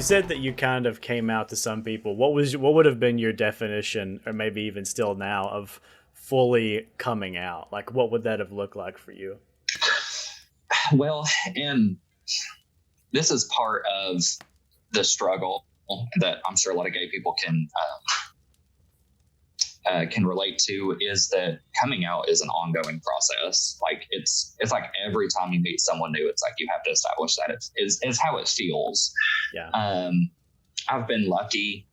You said that you kind of came out to some people. What would have been your definition, or maybe even still now, of fully coming out? Like, what would that have looked like for you? Well, and this is part of the struggle that I'm sure a lot of gay people can relate to, is that coming out is an ongoing process. Like it's like every time you meet someone new, it's like you have to establish that it's how it feels. Yeah. I've been lucky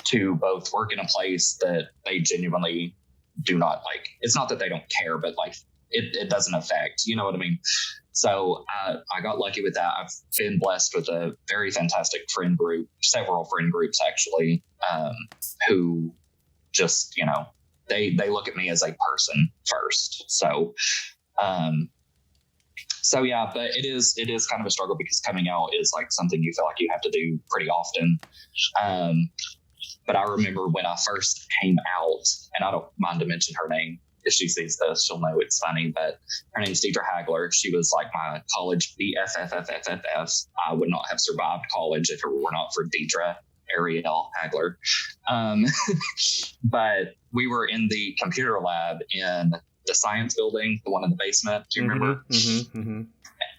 to both work in a place that they genuinely do not like. It's not that they don't care, but like it doesn't affect, you know what I mean? So I got lucky with that. I've been blessed with a very fantastic friend group, several friend groups actually, who just, they look at me as a person first. So yeah, but it is kind of a struggle because coming out is like something you feel like you have to do pretty often. But I remember when I first came out, and I don't mind to mention her name. If she sees this, she'll know it's funny, but her name's Deidre Hagler. She was like my college BFFFFFF. I would not have survived college if it were not for Deidre Ariel Hagler. But we were in the computer lab in the science building, the one in the basement. Do you remember? Mm-hmm, mm-hmm.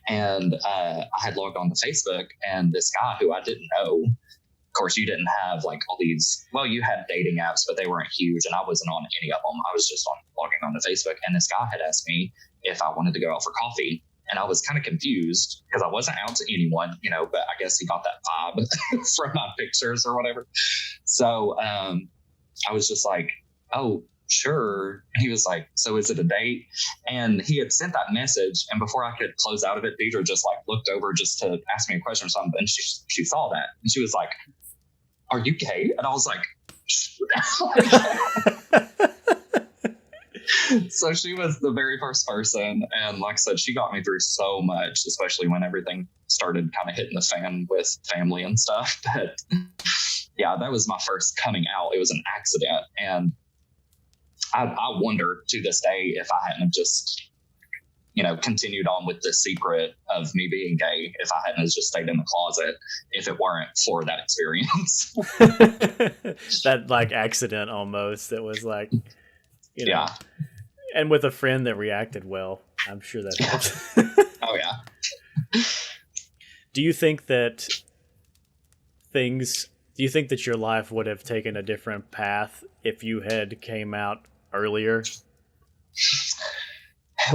And I had logged on to Facebook, and this guy who I didn't know, of course, you didn't have like all these, well, you had dating apps, but they weren't huge, and I wasn't on any of them. I was just logging on to Facebook, and this guy had asked me if I wanted to go out for coffee. And I was kind of confused because I wasn't out to anyone, but I guess he got that vibe from my pictures or whatever. So I was just like, oh, sure. And he was like, so is it a date? And he had sent that message. And before I could close out of it, Deidre just like looked over just to ask me a question or something. And she saw that. And she was like, are you gay? And I was like, so she was the very first person. And like I said, she got me through so much, especially when everything started kind of hitting the fan with family and stuff. But yeah, that was my first coming out. It was an accident. And I wonder to this day if I hadn't have just, continued on with the secret of me being gay, if I hadn't just stayed in the closet, if it weren't for that experience. That like accident almost. It was like, yeah. And with a friend that reacted well, I'm sure that helps. Oh, yeah. Do you think that your life would have taken a different path if you had came out earlier?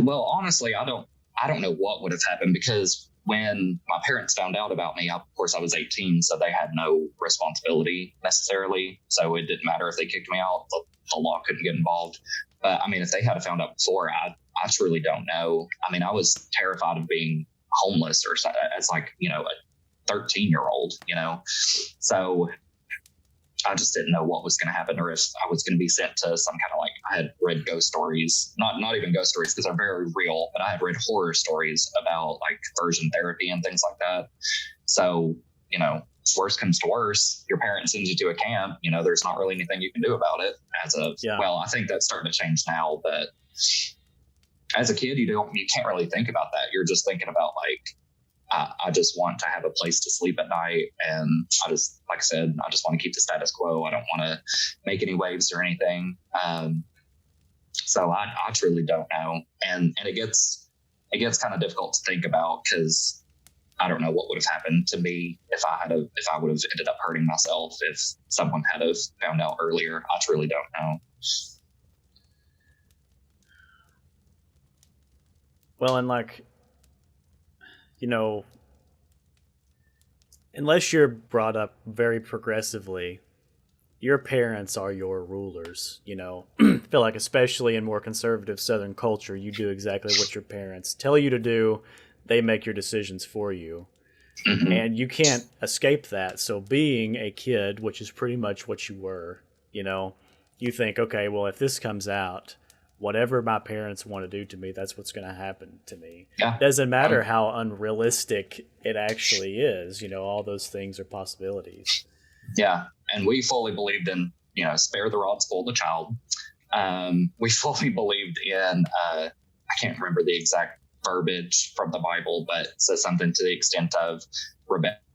Well, honestly, I don't know what would have happened, because when my parents found out about me, of course I was 18, so they had no responsibility necessarily. So it didn't matter if they kicked me out, the law couldn't get involved. But I mean, if they had found out before, I truly don't know. I mean, I was terrified of being homeless or as like, a 13-year-old, so I just didn't know what was going to happen, or if I was going to be sent to some kind of like, I had read ghost stories, not even ghost stories because they're very real, but I had read horror stories about like conversion therapy and things like that. So, worst comes to worst, your parents send you to a camp, there's not really anything you can do about it well, I think that's starting to change now, but as a kid, you can't really think about that. You're just thinking about like, I just want to have a place to sleep at night. And I just, like I said, I just want to keep the status quo. I don't want to make any waves or anything. So I truly don't know. And it gets kind of difficult to think about, because I don't know what would have happened to me if I would have ended up hurting myself if someone had have found out earlier. I truly don't know. Well, and like, unless you're brought up very progressively, your parents are your rulers, I feel like, especially in more conservative Southern culture, you do exactly what your parents tell you to do. They make your decisions for you. Mm-hmm. And you can't escape that. So being a kid, which is pretty much what you were, you think, okay, well, if this comes out, whatever my parents want to do to me, that's what's going to happen to me. Yeah. Doesn't matter how unrealistic it actually is. All those things are possibilities. Yeah. And we fully believed in, spare the rod, spoil the child. We fully believed in, I can't remember the exact verbiage from the Bible, but it says something to the extent of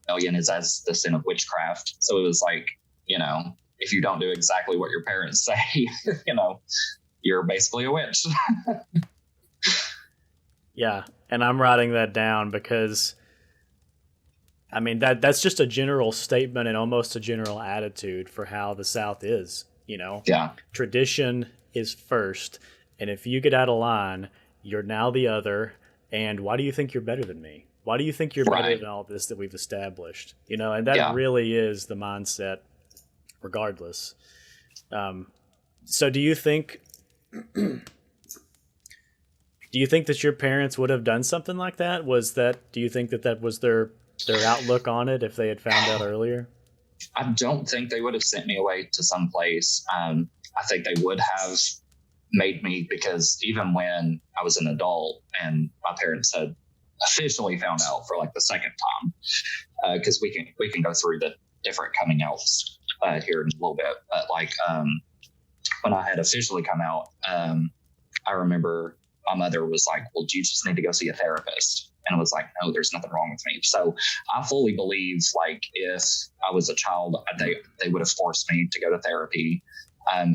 rebellion is as the sin of witchcraft. So it was like, if you don't do exactly what your parents say, you're basically a witch. Yeah, and I'm writing that down because, I mean, that's just a general statement and almost a general attitude for how the South is, Yeah. Tradition is first, and if you get out of line, you're now the other, and why do you think you're better than me? Why do you think you're better than all this that we've established? And that really is the mindset regardless. So do you think that your parents would have done something like that? Do you think that was their outlook on it if they had found out earlier? I don't think they would have sent me away to some place. I think they would have made me, because even when I was an adult and my parents had officially found out for like the second time, because we can go through the different coming outs here in a little bit, but like when I had officially come out, I remember my mother was like, well, do you just need to go see a therapist? And I was like, no, there's nothing wrong with me. So I fully believe, like, if I was a child, they would have forced me to go to therapy,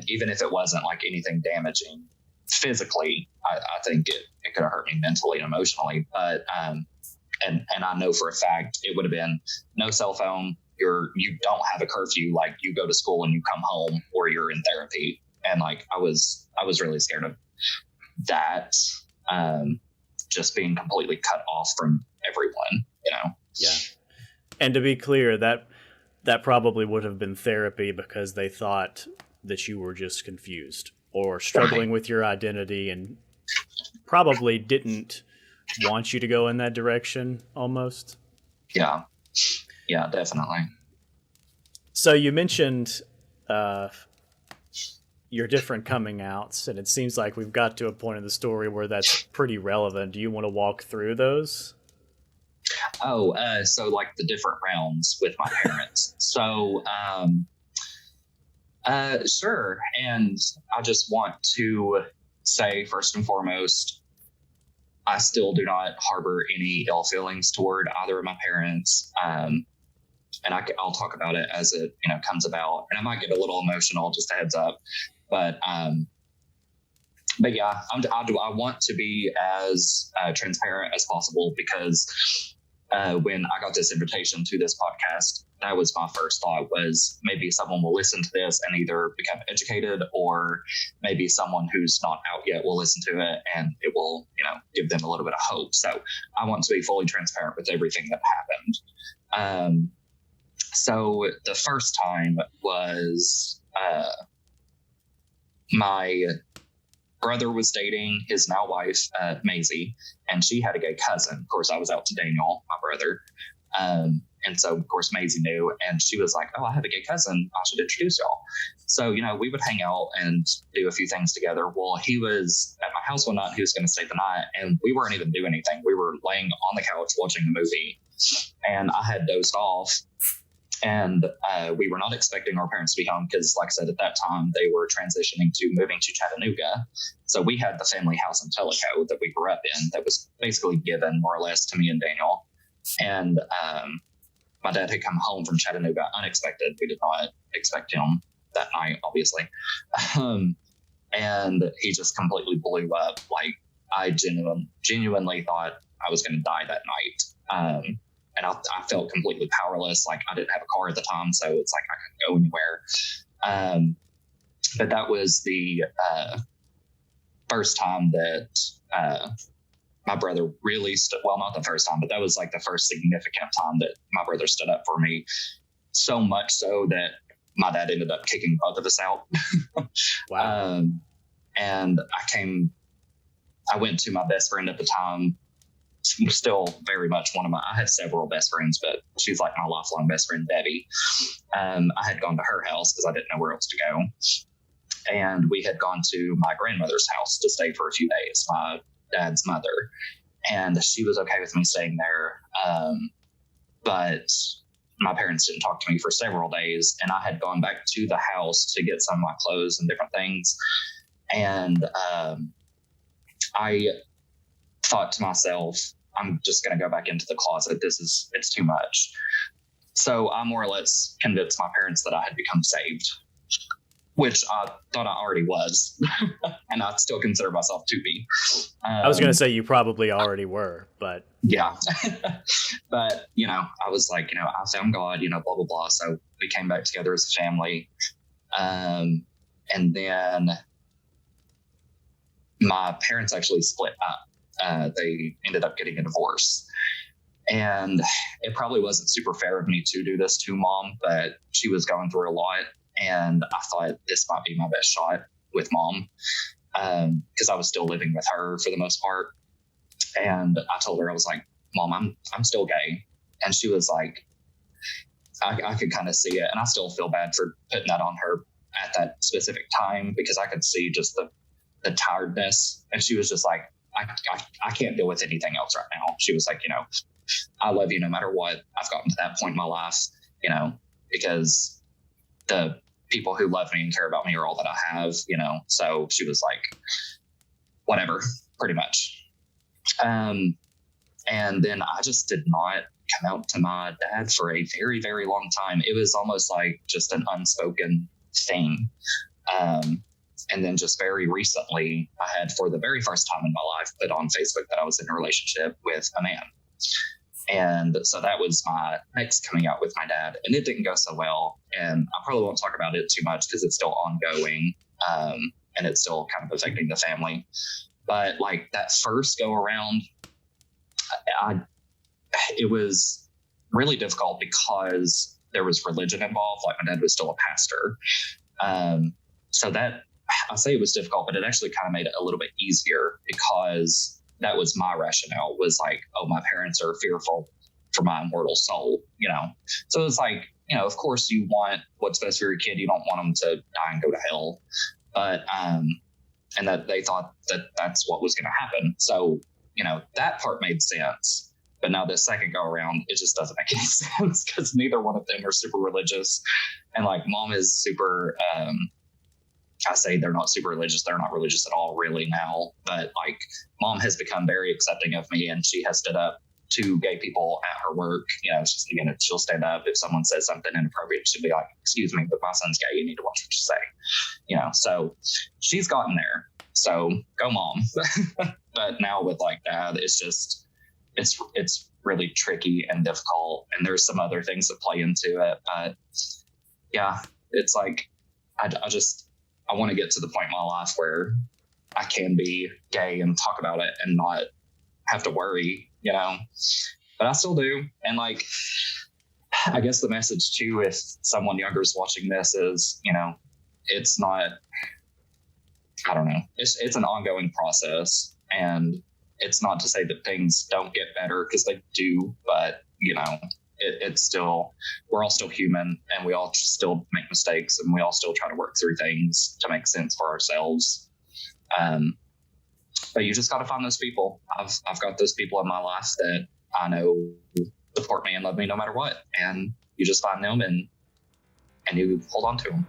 even if it wasn't like anything damaging physically. I think it could have hurt me mentally and emotionally. But and I know for a fact it would have been no cell phone. You don't have a curfew. Like, you go to school and you come home, or you're in therapy. And like, I was really scared of that. Just being completely cut off from everyone, Yeah. And to be clear, that probably would have been therapy because they thought that you were just confused or struggling with your identity and probably didn't want you to go in that direction almost. Yeah. Yeah, definitely. So you mentioned your different coming outs, and it seems like we've got to a point in the story where that's pretty relevant. Do you want to walk through those? So like the different rounds with my parents. So, sure. And I just want to say, first and foremost, I still do not harbor any ill feelings toward either of my parents. And I'll talk about it as it, comes about, and I might get a little emotional, just a heads up. But yeah, I want to be as transparent as possible, because when I got this invitation to this podcast, that was my first thought, was maybe someone will listen to this and either become educated, or maybe someone who's not out yet will listen to it and it will, give them a little bit of hope. So I want to be fully transparent with everything that happened. So the first time was my brother was dating his now wife, Maisie, and she had a gay cousin. Of course, I was out to Daniel, my brother. And so, of course, Maisie knew, and she was like, oh, I have a gay cousin. I should introduce y'all. So, we would hang out and do a few things together. Well, he was at my house one night. He was going to stay the night, and we weren't even doing anything. We were laying on the couch watching the movie, and I had dozed off. And we were not expecting our parents to be home because, like I said, at that time, they were transitioning to moving to Chattanooga. So we had the family house in Tellico that we grew up in that was basically given more or less to me and Daniel. And my dad had come home from Chattanooga unexpected. We did not expect him that night, obviously. And he just completely blew up. Like, I genuinely thought I was going to die that night. And I felt completely powerless. Like, I didn't have a car at the time, so it's like I couldn't go anywhere. But that was the first time that my brother really well, not the first time, but that was like the first significant time that my brother stood up for me. So much so that my dad ended up kicking both of us out. Wow. And I went to my best friend at the time. Still very much I have several best friends, but she's like my lifelong best friend, Debbie. I had gone to her house because I didn't know where else to go. And we had gone to my grandmother's house to stay for a few days, my dad's mother. And she was okay with me staying there. But my parents didn't talk to me for several days. And I had gone back to the house to get some of my clothes and different things. And I thought to myself, I'm just going to go back into the closet. It's too much. So I more or less convinced my parents that I had become saved, which I thought I already was, and I still consider myself to be. I was going to say you probably already were, but yeah. But, I was like, I found God, blah, blah, blah. So we came back together as a family. And then my parents actually split up. They ended up getting a divorce. And it probably wasn't super fair of me to do this to Mom, but she was going through a lot. And I thought this might be my best shot with Mom, because I was still living with her for the most part. And I told her, I was like, Mom, I'm still gay. And she was like, I could kind of see it. And I still feel bad for putting that on her at that specific time, because I could see just the tiredness. And she was just like, I can't deal with anything else right now. She was like, I love you no matter what. I've gotten to that point in my life, because the people who love me and care about me are all that I have, So she was like, whatever, pretty much. And then I just did not come out to my dad for a very, very long time. It was almost like just an unspoken thing. And then just very recently, I had, for the very first time in my life, put on Facebook that I was in a relationship with a man. And so that was my next coming out with my dad. And it didn't go so well. And I probably won't talk about it too much because it's still ongoing. And it's still kind of affecting the family. But like that first go around, it was really difficult because there was religion involved. Like my dad was still a pastor. So that, I say it was difficult, but it actually kind of made it a little bit easier, because that was my rationale, was like, oh, my parents are fearful for my immortal soul, So it's like, of course you want what's best for your kid. You don't want them to die and go to hell. But, and that they thought that that's what was going to happen. So, that part made sense. But now the second go around, it just doesn't make any sense, because neither one of them are super religious. And like Mom is super, I say they're not super religious. They're not religious at all really now. But like Mom has become very accepting of me, and she has stood up to gay people at her work. She'll stand up if someone says something inappropriate. She'll be like, excuse me, but my son's gay. You need to watch what you say. So she's gotten there. So go Mom. But now with like Dad, it's just, it's really tricky and difficult. And there's some other things that play into it. But yeah, it's like, I want to get to the point in my life where I can be gay and talk about it and not have to worry, but I still do. And like, I guess the message too, if someone younger is watching this, is, it's not, I don't know, it's an ongoing process. And it's not to say that things don't get better, because they do, but it's still, we're all still human, and we all still make mistakes, and we all still try to work through things to make sense for ourselves. But you just got to find those people. I've got those people in my life that I know support me and love me no matter what. And you just find them and you hold on to them.